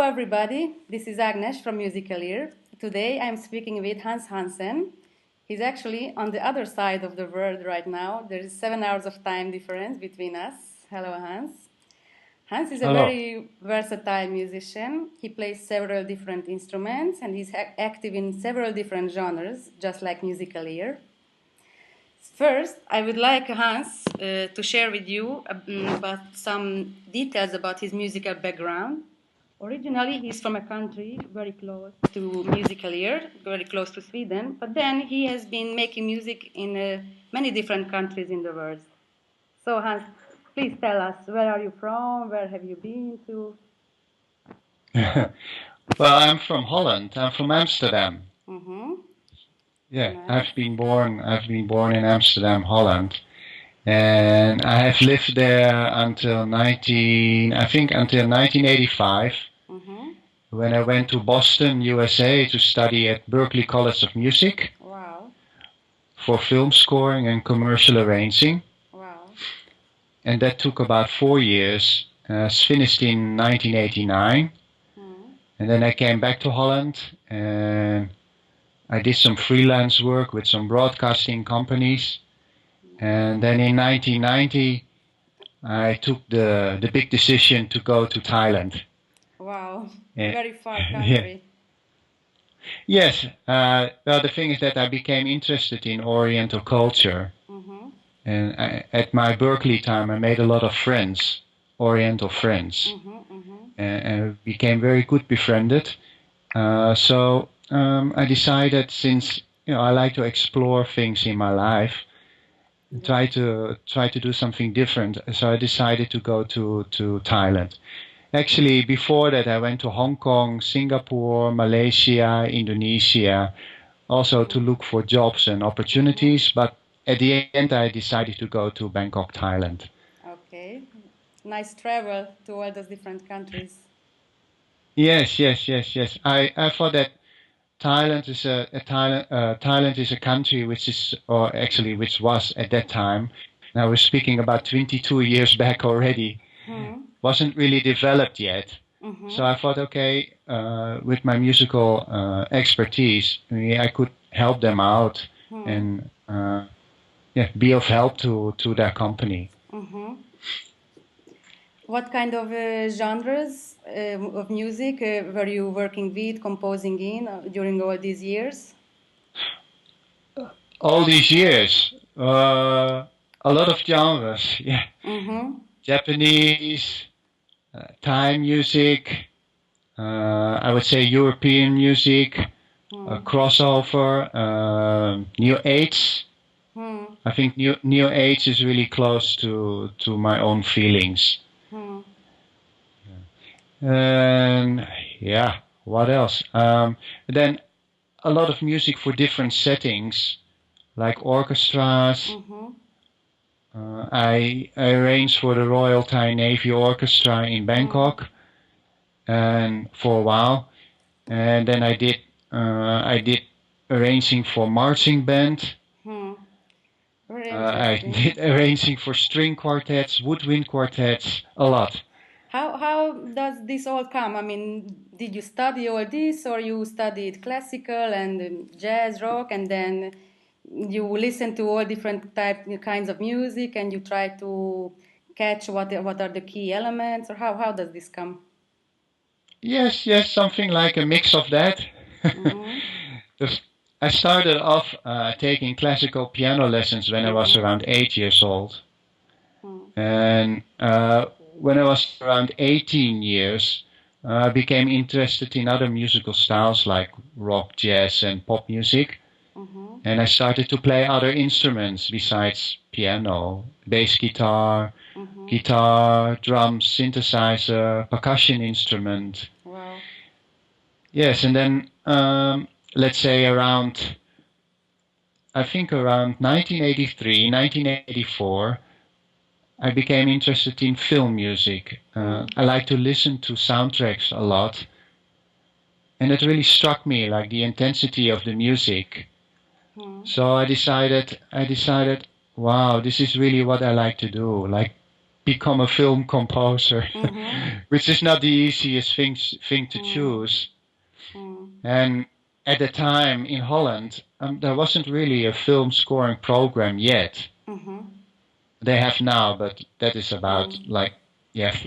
everybody, this is Agnes from MusicalEar. Today I'm speaking with Hans Hansen. He's actually on the other side of the world right now. There is 7 hours of time difference between us. Hello, Hans. Hans is a Hello. very versatile musician. He plays several different instruments and he's active in several different genres, just like MusicalEar. First, I would like Hans to share with you about some details about his musical background. Originally, he's from a country very close to MusicalEar, very close to Sweden, but then he has been making music in many different countries in the world. So, Hans, please tell us, where are you from? Where have you been to? Well, I'm from Holland. I'm from Amsterdam. Mm-hmm. Yeah, Nice. I've been born in Amsterdam, Holland. And I have lived there until until 1985, Mm-hmm. when I went to Boston, USA to study at Berklee College of Music Wow. for film scoring and commercial arranging. Wow. And that took about 4 years. Finished in 1989. And then I came back to Holland and I did some freelance work with some broadcasting companies. And then in 1990, I took the big decision to go to Thailand. Wow. Yeah. Very far Yeah. country. Yes. Well, the thing is that I became interested in Oriental culture. Mm-hmm. And at my Berkeley time, I made a lot of friends, Oriental friends. Mm-hmm. Mm-hmm. And became very good befriended. So I decided, since I like to explore things in my life, try to do something different. So I decided to go to Thailand. Actually, before that, I went to Hong Kong, Singapore, Malaysia, Indonesia, also to look for jobs and opportunities. But at the end, I decided to go to Bangkok, Thailand. Okay. Nice travel to all those different countries. Yes. I thought that Thailand is a country which is, or actually which was at that time. Now we're speaking about 22 years back already. Wasn't really developed yet. Mm-hmm. So I thought, okay, with my musical expertise, I could help them out and be of help to their company. Mm-hmm. What kind of genres of music were you working with, composing in during all these years? All these years, a lot of genres. Yeah, Mm-hmm. Japanese, Thai music. I would say European music, crossover, New Age. I think New Age is really close to my own feelings. And yeah, what else? Then a lot of music for different settings, like orchestras. I arranged for the Royal Thai Navy Orchestra in Bangkok, and for a while, and then I did arranging for marching band. I did arranging for string quartets, woodwind quartets, a lot. How does this all come? I mean, did you study all this, or you studied classical and jazz, rock, and then you listen to all different kinds of music, and you try to catch what are the key elements, or how does this come? Yes, something like a mix of that. I started off taking classical piano lessons when I was around 8 years old. And when I was around 18 years, I became interested in other musical styles like rock, jazz, and pop music. And I started to play other instruments besides piano, bass guitar, guitar, drums, synthesizer, percussion instrument. Wow. Yes, and then let's say around 1983, 1984, I became interested in film music. I like to listen to soundtracks a lot. And it really struck me, like the intensity of the music. So I decided, wow, this is really what I like to do. Like become a film composer, which is not the easiest thing to choose. And at the time in Holland, there wasn't really a film scoring program yet. They have now, but that is about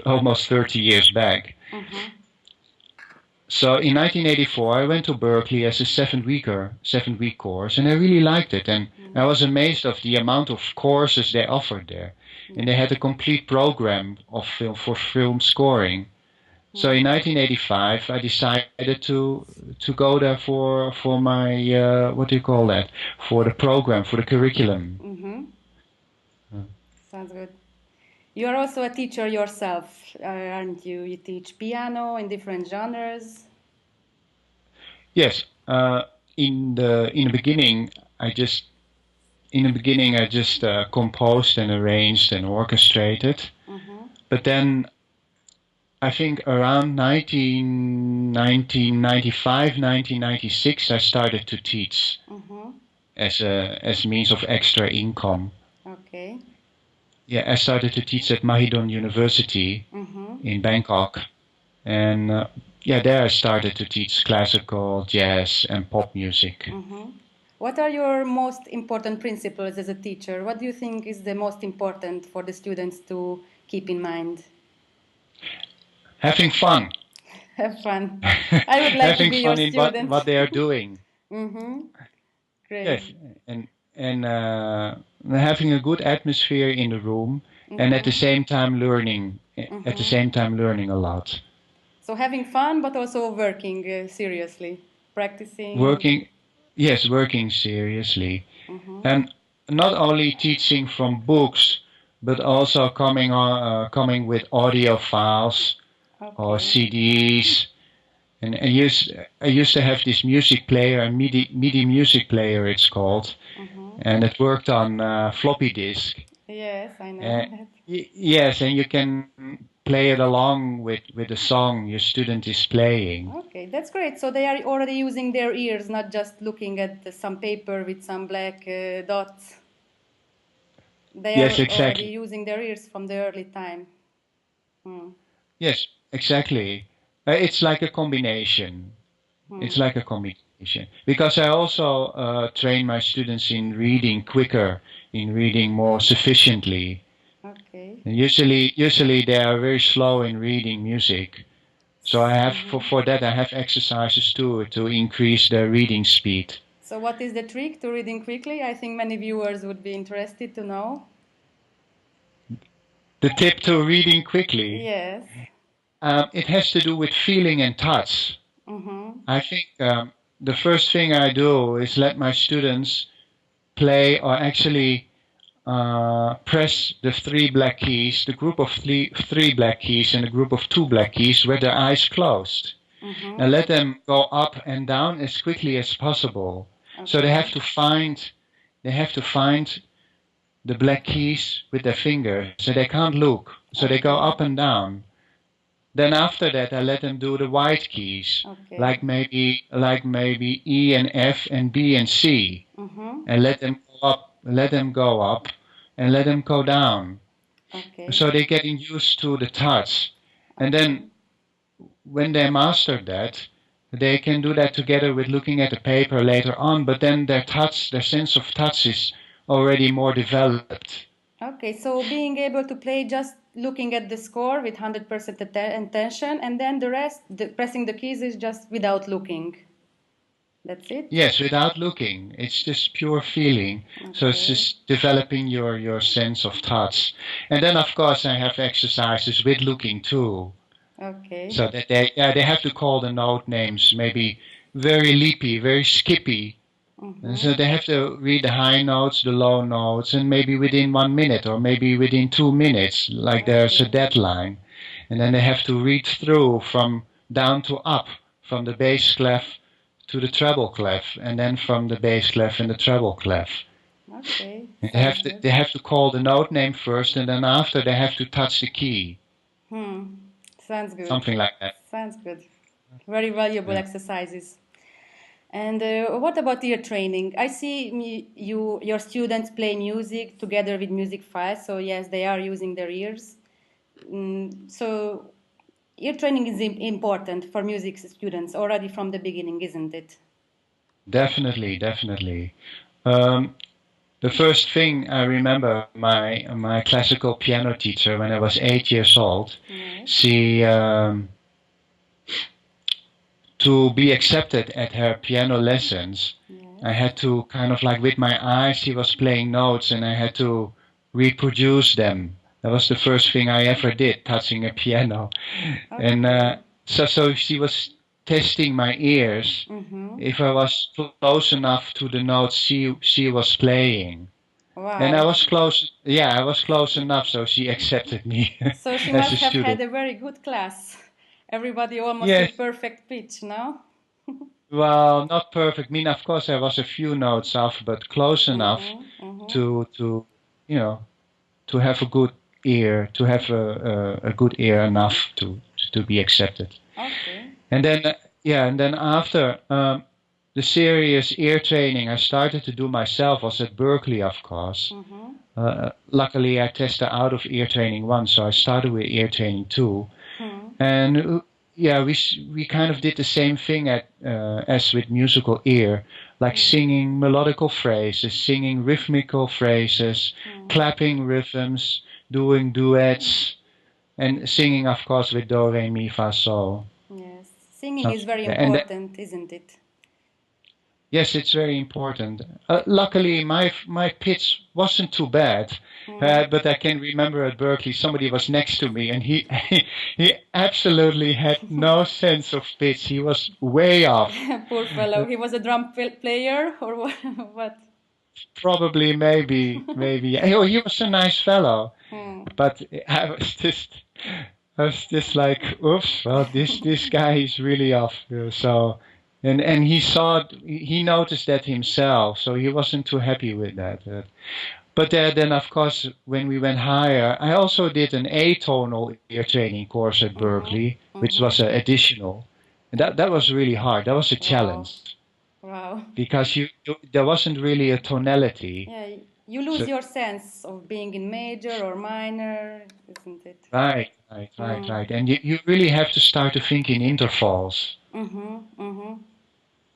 almost 30 years back. So in 1984, I went to Berkeley as a 7-week course, and I really liked it. And I was amazed of the amount of courses they offered there. And they had a complete program of film scoring. So in 1985, I decided to go there for my what do you call that? For the program, for the curriculum. Sounds good. You are also a teacher yourself, aren't you? You teach piano in different genres. Yes. In the beginning, I just composed and arranged and orchestrated. But then I think around 1995, 1996, I started to teach as means of extra income. Okay. Yeah, I started to teach at Mahidol University in Bangkok, and there I started to teach classical, jazz, and pop music. What are your most important principles as a teacher? What do you think is the most important for the students to keep in mind? Having fun. Have fun. I would like to be your student. Having fun in what they are doing. Great. Yes, and having a good atmosphere in the room, and at the same time learning. At the same time learning a lot. So having fun, but also working seriously, practicing. Working seriously, and not only teaching from books, but also coming with audio files or CDs. And I used to have this music player, a MIDI music player, it's called, and it worked on floppy disk. Yes, I know that. Yes, and you can play it along with the song your student is playing. Okay, that's great. So they are already using their ears, not just looking at some paper with some black dots. They are already using their ears from the early time. Yes, exactly. It's like a combination. It's like a combination. Because I also train my students in reading quicker, in reading more sufficiently. Okay. And usually they are very slow in reading music. So I have for that I have exercises too to increase their reading speed. So what is the trick to reading quickly? I think many viewers would be interested to know. The tip to reading quickly? Yes. It has to do with feeling and touch. I think the first thing I do is let my students play or actually press the 3 black keys, the group of three black keys and a group of 2 black keys with their eyes closed. And let them go up and down as quickly as possible. Okay. So they have to find the black keys with their fingers, so they can't look. So they go up and down. Then after that, I let them do the white keys, like maybe E and F and B and C, and let them go up, and let them go down. Okay. So they're getting used to the touch, and then when they master that, they can do that together with looking at the paper later on. But then their sense of touch is already more developed. Okay, so being able to play just looking at the score with 100% attention, and then the rest, pressing the keys, is just without looking. That's it? Yes, without looking. It's just pure feeling. Okay. So it's just developing your sense of touch. And then, of course, I have exercises with looking too. Okay. So that they have to call the note names, maybe very leapy, very skippy. And so they have to read the high notes, the low notes, and maybe within 1 minute or maybe within 2 minutes, like there's a deadline. And then they have to read through from down to up, from the bass clef to the treble clef, and then from the bass clef and the treble clef. Okay. They have to call the note name first, and then after they have to touch the key. Sounds good. Something like that. Sounds good. Very valuable exercises. And what about ear training? I see your students play music together with music files, so yes, they are using their ears. So ear training is important for music students already from the beginning, isn't it? Definitely, definitely. Um, the first thing I remember, my classical piano teacher, when I was 8 years old, Yes. she to be accepted at her piano lessons, Yes. I had to kind of like with my eyes, she was playing notes and I had to reproduce them. That was the first thing I ever did, touching a piano. And Okay. so she was testing my ears if I was close enough to the notes she was playing. And I Wow. was close, yeah, I was close enough, so she accepted me So she as a must have had student. a very good class. Everybody almost Yes, with perfect pitch, no? well, not perfect. I mean, of course, I was a few notes off, but close enough to you know to have a good ear, to have a good ear enough to be accepted. Okay. And then yeah, and then after the serious ear training I started to do myself was at Berkeley, of course. Luckily, I tested out of ear training 1, so I started with ear training 2. And yeah, we kind of did the same thing as with musical ear, like singing melodical phrases, singing rhythmical phrases, clapping rhythms, doing duets, and singing, of course, with do, re, mi, fa, sol. Yes. Singing is Something very like that. And important, isn't it? yes, it's very important. Luckily, my pitch wasn't too bad, but I can remember at Berkeley somebody was next to me, and he he absolutely had no sense of pitch. He was way off. Poor fellow. He was a drum player or what? What? Probably, maybe. He was a nice fellow, but I was just like, oops, well, this guy is really off. So, and he noticed that himself, so he wasn't too happy with that. But then, of course, when we went higher, I also did an atonal ear training course at Berkeley, which was additional. And that was really hard. That was a Wow. challenge Wow. because there wasn't really a tonality. Yeah, you lose So, your sense of being in major or minor, isn't it? right. And you really have to start to think in intervals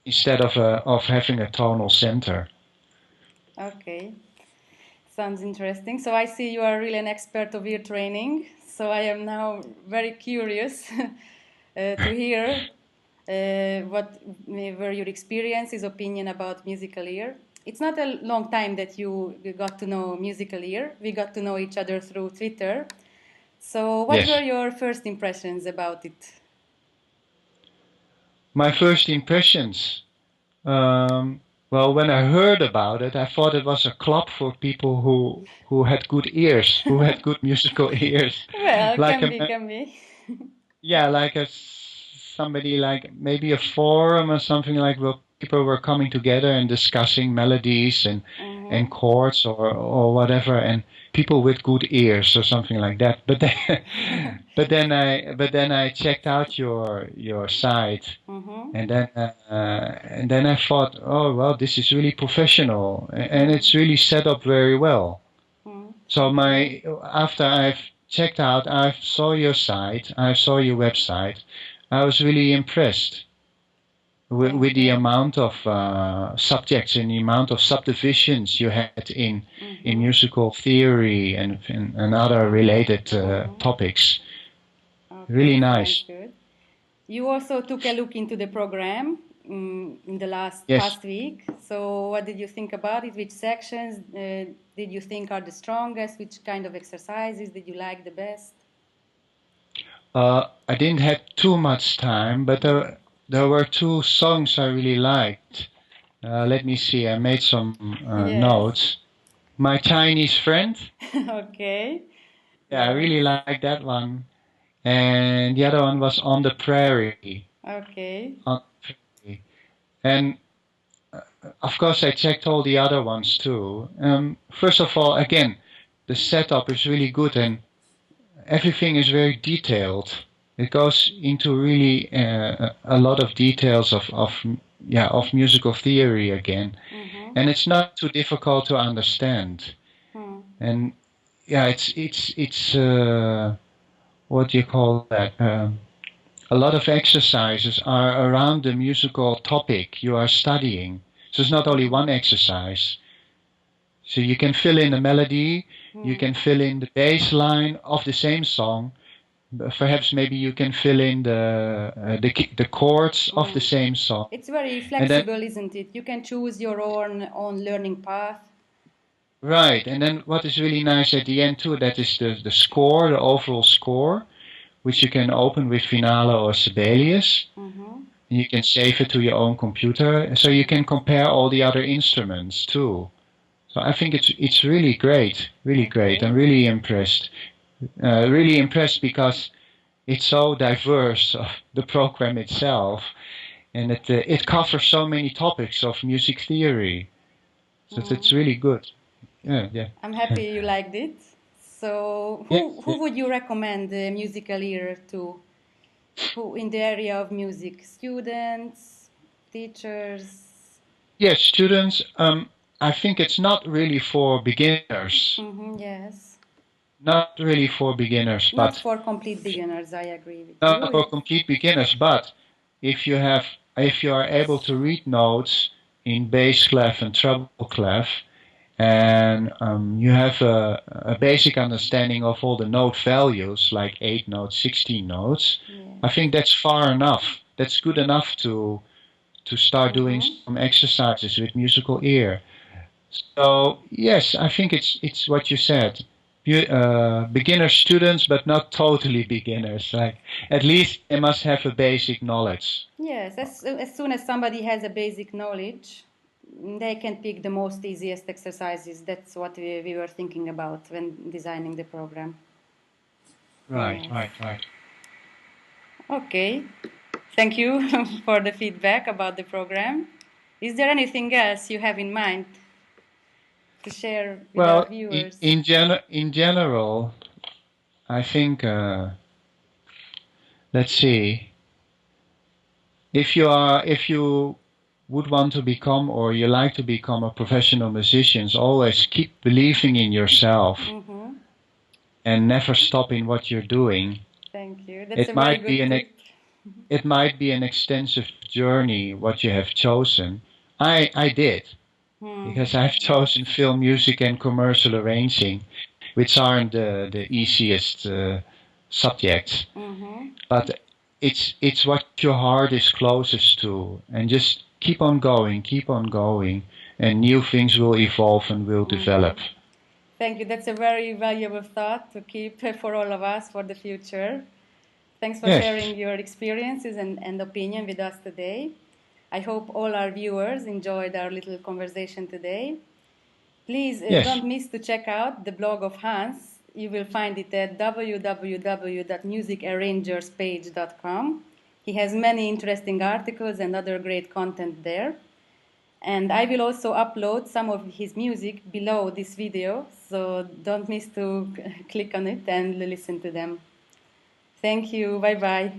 instead of having a tonal center. Okay. Sounds interesting. So I see you are really an expert of ear training. So I am now very curious to hear what were your experiences, opinion about musical ear. It's not a long time that you got to know musical ear. We got to know each other through Twitter. So what were Yes. your first impressions about it? My first impressions. Well, when I heard about it, I thought it was a club for people who had good ears, who had good musical ears, Well, like can be. yeah, like somebody like maybe a forum or something like where people were coming together and discussing melodies and chords or whatever, and people with good ears or something like that. But then but then I checked out your site, and then I thought, oh well, this is really professional and it's really set up very well. So after I've checked out, I saw your site, I saw your website, I was really impressed with the amount of subjects and the amount of subdivisions you had in musical theory and other related topics. Really Okay, sounds nice. good. You also took a look into the program in the Yes. past week. So, what did you think about it? Which sections did you think are the strongest? Which kind of exercises did you like the best? I didn't have too much time, but there were 2 songs I really liked. Let me see, I made some Yes. notes. My Chinese Friend, Okay. yeah, I Yes. really liked that one. And the other one was On the Prairie. Okay. On the Prairie. And of course, I checked all the other ones too. First of all, again, the setup is really good and everything is very detailed. It goes into really a lot of details of musical theory again, and it's not too difficult to understand. And yeah, it's what do you call that? A lot of exercises are around the musical topic you are studying. So it's not only one exercise. So you can fill in a melody, you can fill in the bass line of the same song. Perhaps maybe you can fill in the chords of the same song. It's very flexible, isn't it? You can choose your own learning path. Right, and then what is really nice at the end too, that is the score, the overall score, which you can open with Finale or Sibelius. You can save it to your own computer, so you can compare all the other instruments too. So I think it's really great, really great. I'm really impressed. Really impressed because it's so diverse, the program itself, and it covers so many topics of music theory. So it's really good. Yeah. I'm happy you liked it. So who would you recommend MusicalEar to? Who in the area of music? Students, teachers? Yes, students. I think it's not really for beginners. Yes. Not really for beginners, but not for complete beginners. I agree with not you. for complete beginners. But if you are able to read notes in bass clef and treble clef, and you have a basic understanding of all the note values, like 8 notes, 16 notes, I think that's far enough. That's good enough to start doing some exercises with MusicalEar. So yes, I think it's what you said. Beginner students, but not totally beginners. Like at least they must have a basic knowledge. Yes, as soon as somebody has a basic knowledge, they can pick the most easiest exercises. That's what we were thinking about when designing the program. Right, right. Okay, thank you for the feedback about the program. Is there anything else you have in mind to share with our viewers? In general, I think, let's see, if you would want to become or you like to become a professional musician, always keep believing in yourself and never stop in what you're doing. Thank you. That's a very good tip. It might be an extensive journey what you have chosen. I did. Because I've chosen film music and commercial arranging, which aren't the easiest subjects. But it's what your heart is closest to, and just keep on going, and new things will evolve and will develop. Thank you. That's a very valuable thought to keep for all of us for the future. Thanks for sharing your experiences and opinion with us today. I hope all our viewers enjoyed our little conversation today. Please don't miss to check out the blog of Hans. You will find it at www.musicarrangerspage.com. He has many interesting articles and other great content there. And I will also upload some of his music below this video, so don't miss to click on it and listen to them. Thank you. Bye-bye.